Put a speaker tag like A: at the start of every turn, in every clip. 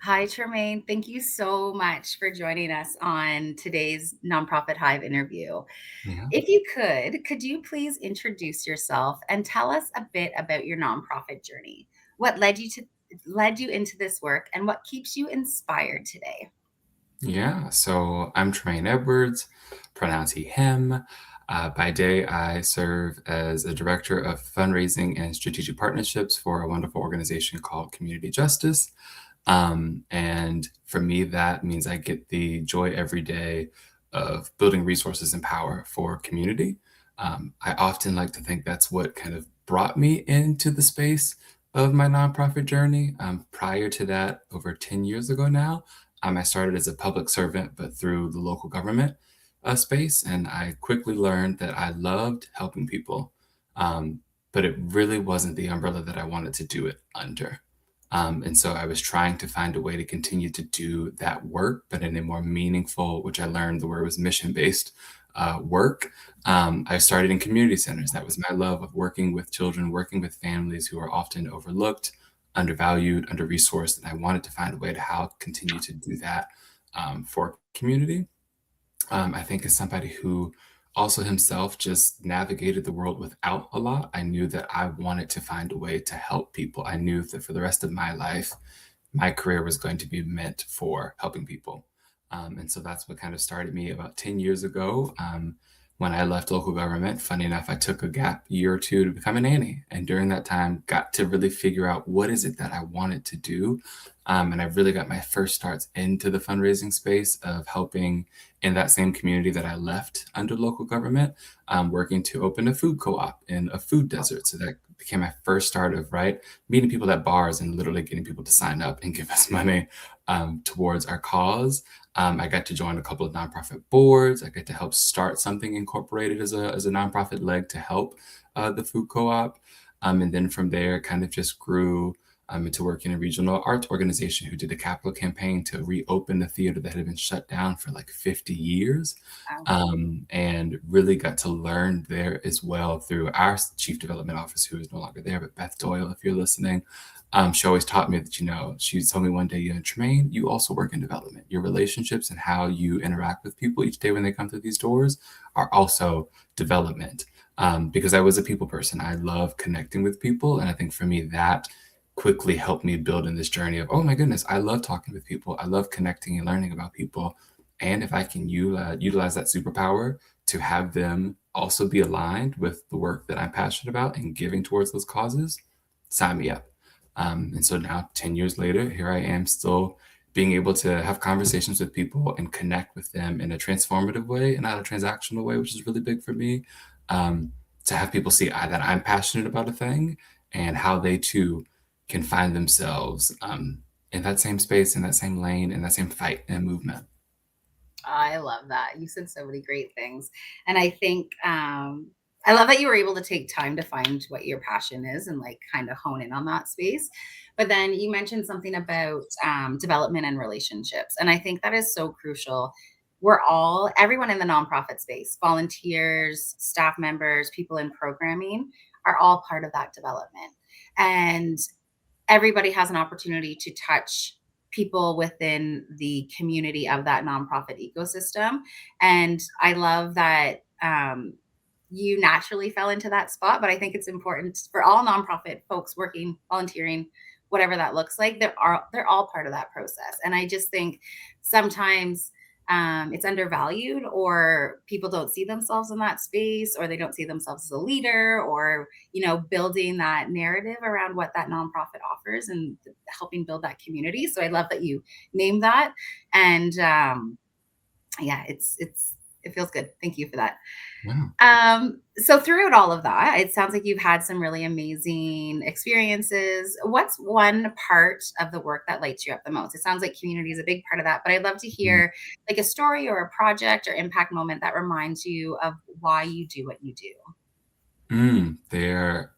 A: Hi, Tremayne. Thank you so much for joining us on today's Nonprofit Hive interview.
B: Yeah.
A: If you could you please introduce yourself and tell us a bit about your nonprofit journey? What led you into this work and what keeps you inspired today?
B: Yeah. So I'm Tremayne Edwards, pronounce he, him. By day, I serve as a director of fundraising and strategic partnerships for a wonderful organization called Community Justice. And for me, that means I get the joy every day of building resources and power for community. I often like to think that's what kind of brought me into the space of my nonprofit journey. Prior to that, over 10 years ago now, I started as a public servant, but through the local government space. And I quickly learned that I loved helping people, um, but it really wasn't the umbrella that I wanted to do it under. And so I was trying to find a way to continue to do that work, but in a more meaningful, which I learned the word was mission based work. I started in community centers. That was my love of working with children, working with families who are often overlooked, undervalued, under resourced. And I wanted to find a way to how continue to do that for community. I think as somebody who also himself just navigated the world without a lot, I knew that I wanted to find a way to help people. I knew that for the rest of my life, my career was going to be meant for helping people. And so that's what kind of started me about 10 years ago. When I left local government, funny enough, I took a gap year or two to become a nanny. And during that time, got to really figure out what is it that I wanted to do. And I really got my first starts into the fundraising space of helping in that same community that I left under local government, working to open a food co-op in a food desert. So that became my first start of meeting people at bars and literally getting people to sign up and give us money towards our cause. I got to join a couple of nonprofit boards. I got to help start something incorporated as a nonprofit leg to help the food co-op. And then from there, kind of just grew into working in a regional arts organization who did a capital campaign to reopen the theater that had been shut down for like 50 years.
A: Wow.
B: And really got to learn there as well through our chief development officer, who is no longer there, but Beth Doyle, if you're listening. She always taught me that, she told me one day, Tremayne, you also work in development. Your relationships and how you interact with people each day when they come through these doors are also development. Because I was a people person. I love connecting with people. And I think for me, that quickly helped me build in this journey of, oh my goodness, I love talking with people. I love connecting and learning about people. And if I can utilize that superpower to have them also be aligned with the work that I'm passionate about and giving towards those causes, sign me up. And so now, 10 years later, here I am still being able to have conversations with people and connect with them in a transformative way and not a transactional way, which is really big for me. To have people see that I'm passionate about a thing and how they too can find themselves in that same space, in that same lane, in that same fight and movement.
A: I love that. You said so many great things. And I think I love that you were able to take time to find what your passion is and like kind of hone in on that space. But then you mentioned something about development and relationships. And I think that is so crucial. Everyone in the nonprofit space, volunteers, staff members, people in programming are all part of that development. And everybody has an opportunity to touch people within the community of that nonprofit ecosystem. And I love that you naturally fell into that spot. But I think it's important for all nonprofit folks working, volunteering, whatever that looks like. They're all part of that process. And I just think sometimes it's undervalued, or people don't see themselves in that space, or they don't see themselves as a leader, or building that narrative around what that nonprofit offers and helping build that community. So I love that you named that. And yeah, it feels good. Thank you for that.
B: Yeah.
A: So throughout all of that, it sounds like you've had some really amazing experiences. What's one part of the work that lights you up the most? It sounds like community is a big part of that, but I'd love to hear like a story or a project or impact moment that reminds you of why you do what you do.
B: There,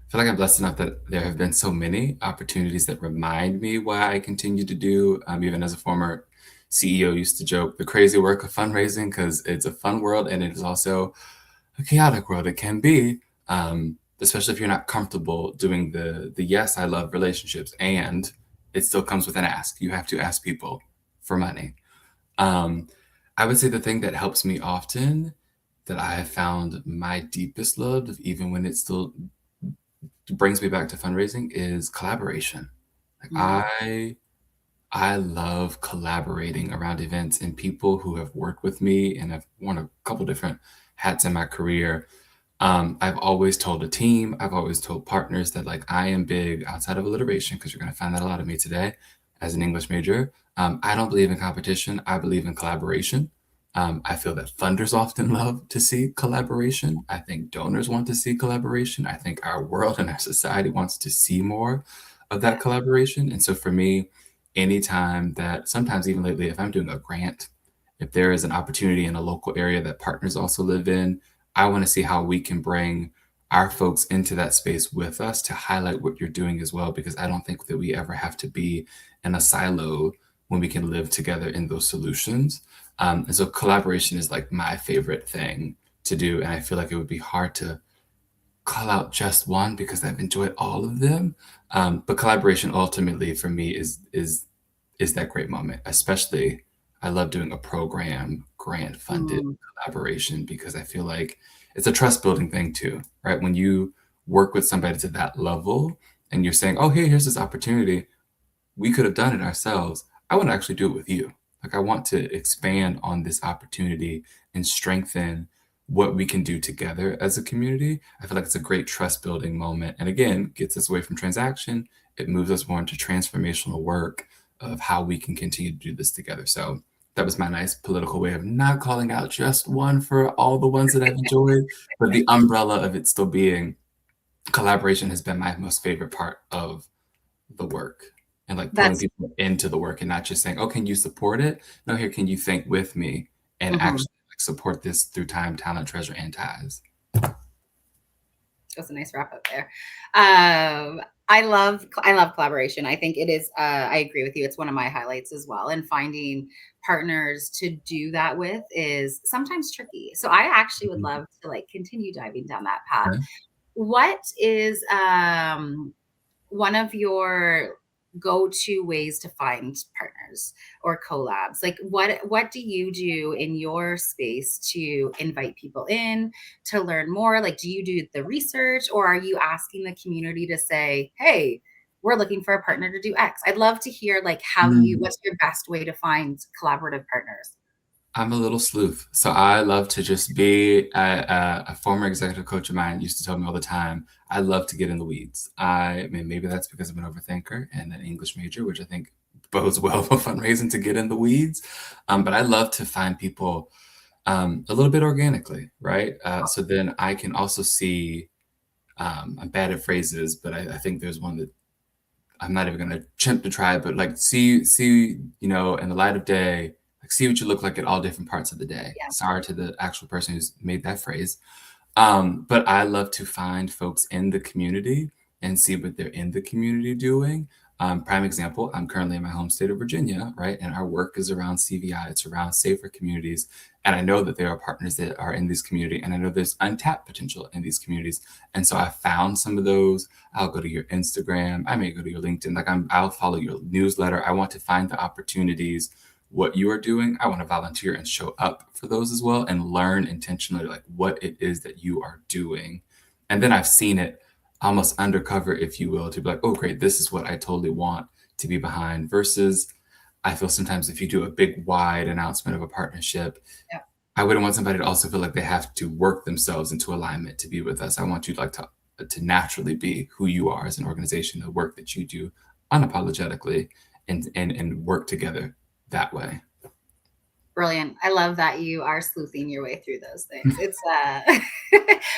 B: I feel like I'm blessed enough that there have been so many opportunities that remind me why I continue to do, even as a former CEO, used to joke the crazy work of fundraising because it's a fun world and it is also a chaotic world. It can be, especially if you're not comfortable doing the yes, I love relationships and it still comes with an ask. You have to ask people for money. Um, I would say the thing that helps me often, that I have found my deepest love, of even when it still brings me back to fundraising, is collaboration. Like
A: Mm,
B: I love collaborating around events, and people who have worked with me and have worn a couple different hats in my career. I've always told a team, I've always told partners that like I am big outside of alliteration, because you're going to find that a lot of me today as an English major. I don't believe in competition. I believe in collaboration. I feel that funders often love to see collaboration. I think donors want to see collaboration. I think our world and our society wants to see more of that
A: yeah.
B: collaboration. And so for me, anytime that, sometimes even lately, if I'm doing a grant, if there is an opportunity in a local area that partners also live in, I want to see how we can bring our folks into that space with us to highlight what you're doing as well, because I don't think that we ever have to be in a silo when we can live together in those solutions. And so collaboration is like my favorite thing to do. And I feel like it would be hard to call out just one because I've enjoyed all of them. But collaboration ultimately for me is that great moment. Especially, I love doing a program grant funded
A: Mm,
B: collaboration, because I feel like it's a trust building thing too, right? When you work with somebody to that level and you're saying, "Oh, hey, here's this opportunity. We could have done it ourselves. I want to actually do it with you. Like, I want to expand on this opportunity and strengthen what we can do together as a community." I feel like it's a great trust building moment. And again, gets us away from transaction. It moves us more into transformational work of how we can continue to do this together. So that was my nice political way of not calling out just one for all the ones that I've enjoyed, but the umbrella of it still being collaboration has been my most favorite part of the work, and like pulling
A: that's
B: people into the work and not just saying, "Oh, can you support it?" No, here, can you think with me and
A: mhm.
B: actually like support this through time, talent, treasure, and ties.
A: That's a nice wrap up there. I love collaboration. I think it is. I agree with you. It's one of my highlights as well. And finding partners to do that with is sometimes tricky. So I actually would
B: Mhm.
A: love to like continue diving down that path.
B: Okay.
A: What is one of your go-to ways to find partners or collabs? Like what do you do in your space to invite people in to learn more? Like do you do the research, or are you asking the community to say, "Hey, we're looking for a partner to do X"? I'd love to hear like
B: Mm.
A: what's your best way to find collaborative partners?
B: I'm a little sleuth, so I love to just be a former executive coach of mine used to tell me all the time, I love to get in the weeds. I mean, maybe that's because I'm an overthinker and an English major, which I think bodes well for fundraising, to get in the weeds. But I love to find people a little bit organically, right? So then I can also see, I'm bad at phrases, but I think there's one that I'm not even gonna attempt to try it, but like see, in the light of day, like see what you look like at all different parts of the day.
A: Yeah.
B: Sorry to the actual person who's made that phrase. But I love to find folks in the community and see what they're in the community doing. Prime example, I'm currently in my home state of Virginia, right? And our work is around CVI, it's around safer communities. And I know that there are partners that are in this community, and I know there's untapped potential in these communities. And so I found some of those. I'll go to your Instagram, I may go to your LinkedIn, like I'll follow your newsletter. I want to find the opportunities, what you are doing. I want to volunteer and show up for those as well, and learn intentionally like what it is that you are doing. And then I've seen it almost undercover, if you will, to be like, oh, great, this is what I totally want to be behind. Versus, I feel sometimes if you do a big, wide announcement of a partnership,
A: Yeah.
B: I wouldn't want somebody to also feel like they have to work themselves into alignment to be with us. I want you like to naturally be who you are as an organization, the work that you do unapologetically, and work together that way.
A: Brilliant. I love that you are sleuthing your way through those things. It's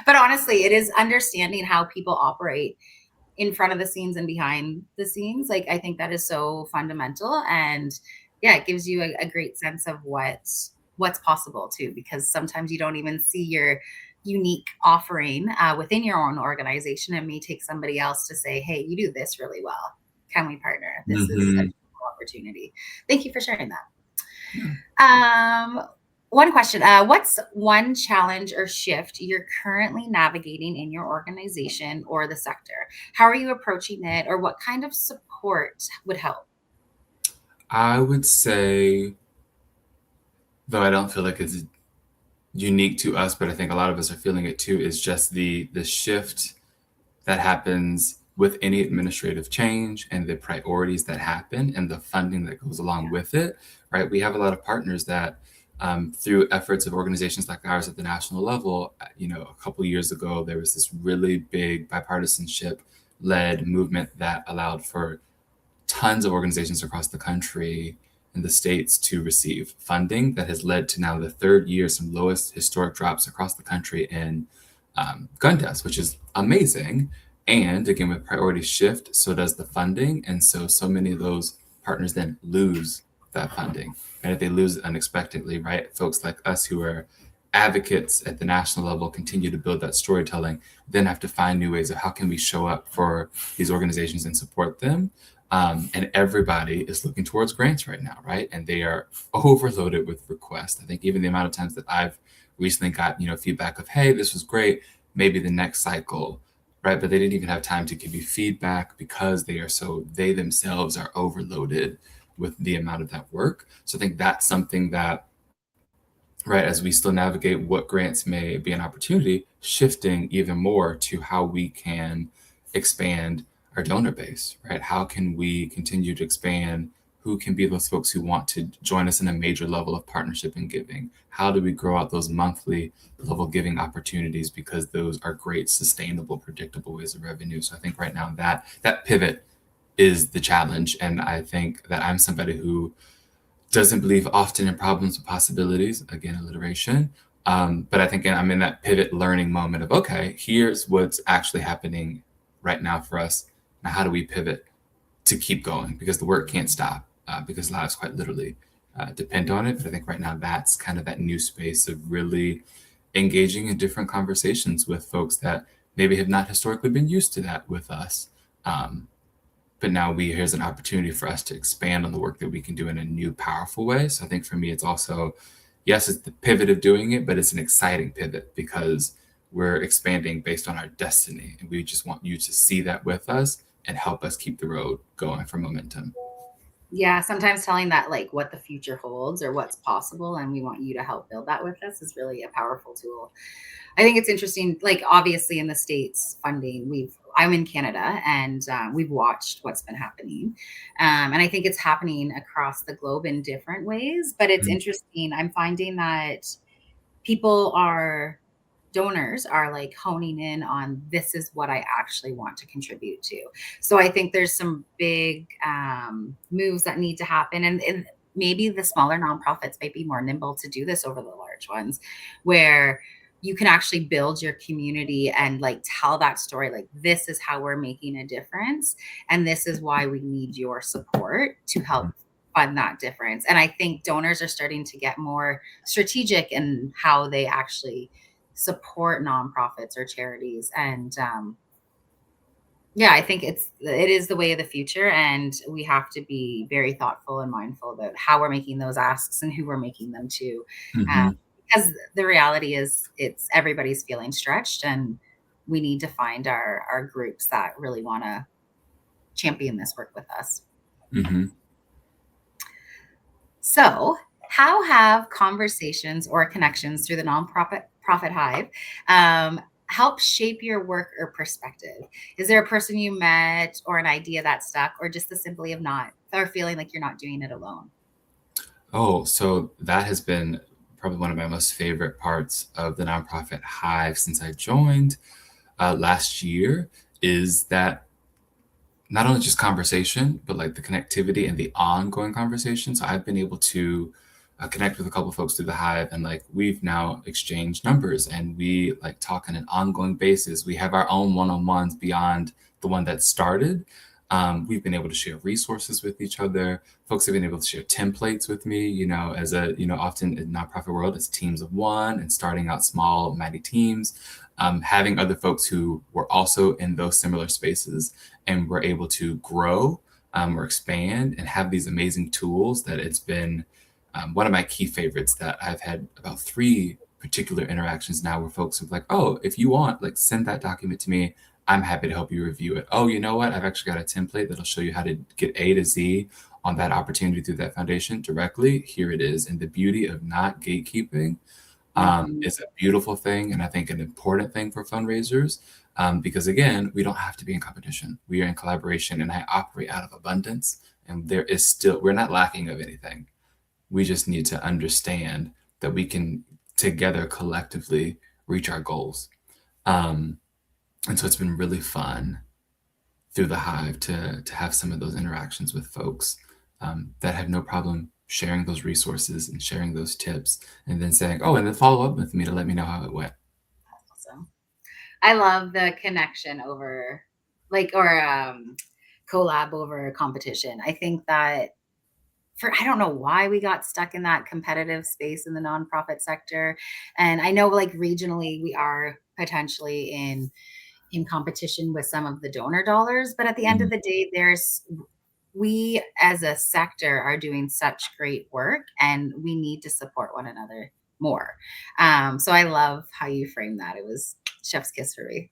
A: but honestly, it is understanding how people operate in front of the scenes and behind the scenes. Like I think that is so fundamental, and yeah, it gives you a great sense of what's possible too, because sometimes you don't even see your unique offering within your own organization. It may take somebody else to say, "Hey, you do this really well. Can we partner? This is a
B: Hmm.
A: cool opportunity." Thank you for sharing that.
B: Yeah.
A: Um, One question. What's one challenge or shift you're currently navigating in your organization or the sector? How are you approaching it, or what kind of support would help?
B: I would say, though I don't feel like it's unique to us, but I think a lot of us are feeling it too, is just the shift that happens with any administrative change and the priorities that happen and the funding that goes along with it, right? We have a lot of partners that, through efforts of organizations like ours at the national level, a couple of years ago, there was this really big bipartisanship led movement that allowed for tons of organizations across the country and the states to receive funding that has led to now the third year, some lowest historic drops across the country in gun deaths, which is amazing. And again, with priorities shift, so does the funding. And so many of those partners then lose that funding. And if they lose it unexpectedly, right? Folks like us who are advocates at the national level continue to build that storytelling, then have to find new ways of how can we show up for these organizations and support them. And everybody is looking towards grants right now, right? And they are overloaded with requests. I think even the amount of times that I've recently got, feedback of, hey, this was great, maybe the next cycle, right? But they didn't even have time to give you feedback because they themselves are overloaded with the amount of that work. So I think that's something that, right, as we still navigate what grants may be an opportunity, shifting even more to how we can expand our donor base, right? How can we continue to expand? Who can be those folks who want to join us in a major level of partnership and giving? How do we grow out those monthly level giving opportunities? Because those are great, sustainable, predictable ways of revenue. So I think right now that pivot is the challenge. And I think that I'm somebody who doesn't believe often in problems with possibilities, again, alliteration. But I think I'm in that pivot learning moment of, okay, here's what's actually happening right now for us. Now, how do we pivot to keep going? Because the work can't stop, because lives quite literally depend on it. But I think right now that's kind of that new space of really engaging in different conversations with folks that maybe have not historically been used to that with us. Um, but now here's an opportunity for us to expand on the work that we can do in a new, powerful way. So I think for me, it's also, yes, it's the pivot of doing it, but it's an exciting pivot because we're expanding based on our destiny. And we just want you to see that with us and help us keep the road going for momentum.
A: Yeah, sometimes telling that like what the future holds or what's possible, and we want you to help build that with us is really a powerful tool. I think it's interesting. Like obviously in the states, funding. I'm in Canada, and we've watched what's been happening, and I think it's happening across the globe in different ways. But it's
B: Mm,
A: interesting. I'm finding that people are donors are like honing in on this is what I actually want to contribute to. So I think there's some big moves that need to happen, and maybe the smaller nonprofits might be more nimble to do this over the large ones, where you can actually build your community and like tell that story like this is how we're making a difference, and this is why we need your support to help
B: mm,
A: fund that difference. And I think donors are starting to get more strategic in how they actually support nonprofits or charities. And yeah, I think it is the way of the future, and we have to be very thoughtful and mindful about how we're making those asks and who we're making them to, um,
B: mhm,
A: because the reality is it's everybody's feeling stretched, and we need to find our groups that really want to champion this work with us.
B: mhm.
A: So, how have conversations or connections through the nonprofit profit hive help shape your work or perspective? Is there a person you met or an idea that stuck, or just the simply of not or feeling like you're not doing it alone?
B: Oh, so that has been probably one of my most favorite parts of the nonprofit Hive since I joined last year is that not only just conversation, but like the connectivity and the ongoing conversation. So I've been able to connect with a couple of folks through the Hive, and like we've now exchanged numbers and we like talk on an ongoing basis. We have our own one-on-ones beyond the one that started. We've been able to share resources with each other. Folks have been able to share templates with me, as often in nonprofit world, it's teams of one and starting out small, mighty teams. Having other folks who were also in those similar spaces and we're able to grow or expand and have these amazing tools that it's been One of my key favorites that I've had about 3 particular interactions now where folks are like, "Oh, if you want, like, send that document to me. I'm happy to help you review it. Oh, you know what? I've actually got a template that'll show you how to get A to Z on that opportunity through that foundation directly. Here it is." And the beauty of not gatekeeping
A: Mhm.
B: is a beautiful thing, and I think an important thing for fundraisers, because again, we don't have to be in competition. We are in collaboration, and I operate out of abundance, and we're not lacking of anything. We just need to understand that we can together collectively reach our goals. Um, and so it's been really fun through the Hive to have some of those interactions with folks that have no problem sharing those resources and sharing those tips, and then saying, "Oh, and then follow up with me to let me know how it went."
A: Awesome. I love the connection over like or collab over competition. I think that for I don't know why we got stuck in that competitive space in the nonprofit sector. And I know like regionally we are potentially in competition with some of the donor dollars, but at the end of
B: Mm.
A: the day there's we as a sector are doing such great work and we need to support one another more. So I love how you frame that. It was chef's kiss for me.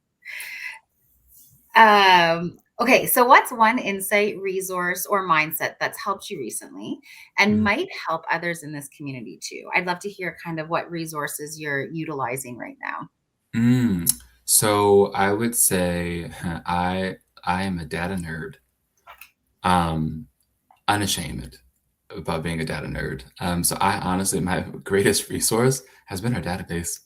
A: Okay, so what's one insight, resource, or mindset that's helped you recently and
B: Mm.
A: might help others in this community too? I'd love to hear kind of what resources you're utilizing right now.
B: Mm. So I would say I am a data nerd. Um, Unashamed about being a data nerd. So I honestly, my greatest resource has been our database.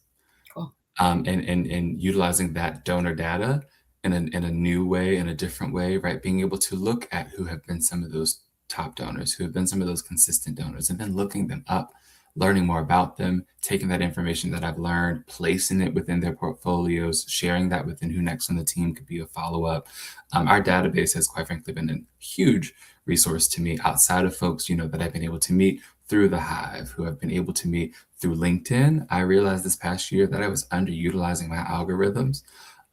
A: Cool.
B: And utilizing that donor data in a new way, in a different way, right? Being able to look at who have been some of those top donors, who have been some of those consistent donors, and then looking them up, learning more about them, taking that information that I've learned, placing it within their portfolios, sharing that within who next on the team could be a follow up. Our database has, quite frankly, been a huge resource to me outside of folks, that I've been able to meet through the Hive, who have been able to meet through LinkedIn. I realized this past year that I was underutilizing my algorithms.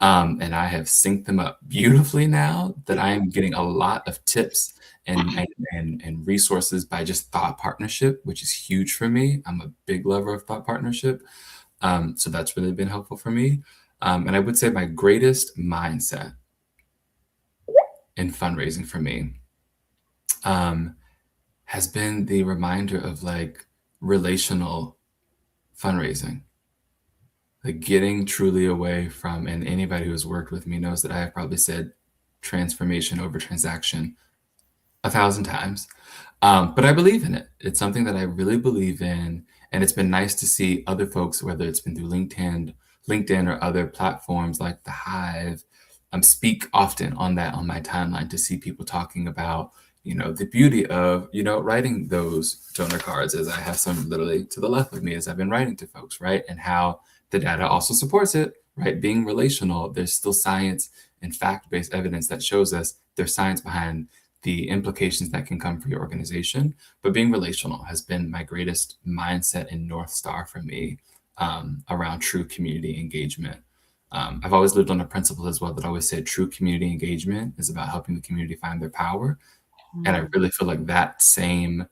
B: And I have synced them up beautifully now that I am getting a lot of tips and resources by just thought partnership, which is huge for me. I'm a big lover of thought partnership. So that's really been helpful for me. And I would say my greatest mindset in fundraising for me um, has been the reminder of like relational fundraising, like getting truly away from, and anybody who's worked with me knows that I have probably said transformation over transaction 1,000 times. But I believe in it. It's something that I really believe in. And it's been nice to see other folks, whether it's been through LinkedIn or other platforms like the Hive, speak often on that on my timeline to see people talking about, the beauty of, writing those donor cards as I have some literally to the left of me as I've been writing to folks, right? And how the data also supports it, right? Being relational, there's still science and fact-based evidence that shows us there's science behind the implications that can come for your organization. But being relational has been my greatest mindset and North Star for me around true community engagement. I've always lived on a principle as well that I always said true community engagement is about helping the community find their power. And I
A: Mm,
B: really feel like that same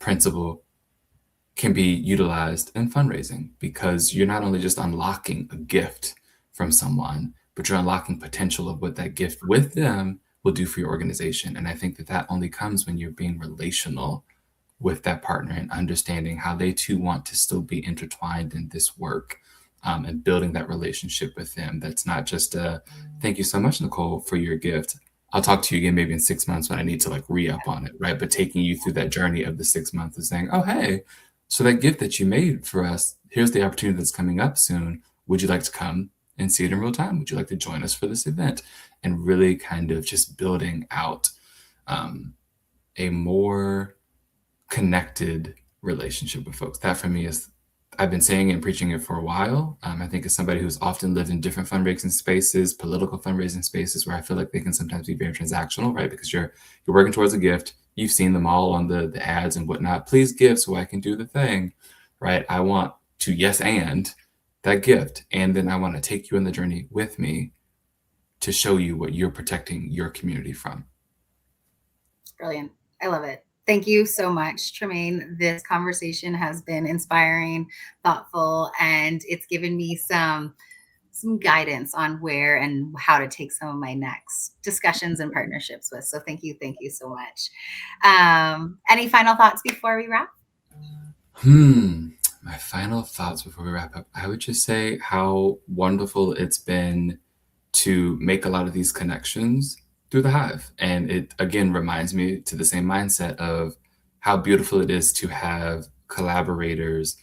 B: principle can be utilized in fundraising because you're not only just unlocking a gift from someone, but you're unlocking potential of what that gift with them will do for your organization. And I think that that only comes when you're being relational with that partner and understanding how they too want to still be intertwined in this work, and building that relationship with them. That's not just a thank you so much, Nicole, for your gift. I'll talk to you again maybe in 6 months when I need to like re up on it, right? But taking you through that journey of the 6 months of saying, oh, hey, so that gift that you made for us, here's the opportunity that's coming up soon. Would you like to come and see it in real time? Would you like to join us for this event? And really kind of just building out um, a more connected relationship with folks. That for me is, I've been saying and preaching it for a while. I think as somebody who's often lived in different fundraising spaces, political fundraising spaces, where I feel like they can sometimes be very transactional, right? Because you're working towards a gift. You've seen them all on the ads and whatnot. Please give so I can do the thing, right? I want to yes and that gift, and then I want to take you on the journey with me to show you what you're protecting your community from.
A: brilliant. I love it. Thank you so much, Tremayne. This conversation has been inspiring, thoughtful, and it's given me some guidance on where and how to take some of my next discussions and partnerships with. So thank you so much. Any final thoughts before we wrap?
B: My final thoughts before we wrap up. I would just say how wonderful it's been to make a lot of these connections through the Hive. And it again reminds me to the same mindset of how beautiful it is to have collaborators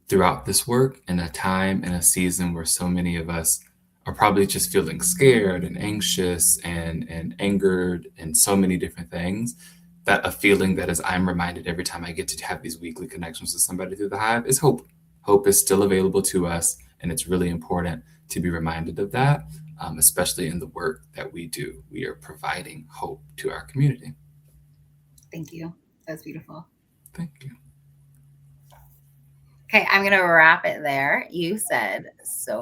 B: throughout this work in a time and a season where so many of us are probably just feeling scared and anxious and angered and so many different things. That a feeling that is I'm reminded every time I get to have these weekly connections with somebody through the Hive is hope. Hope is still available to us, and it's really important to be reminded of that, especially in the work that we do. We are providing hope to our community.
A: Thank you. That's beautiful.
B: Thank you.
A: Okay, I'm going to wrap it there. You said so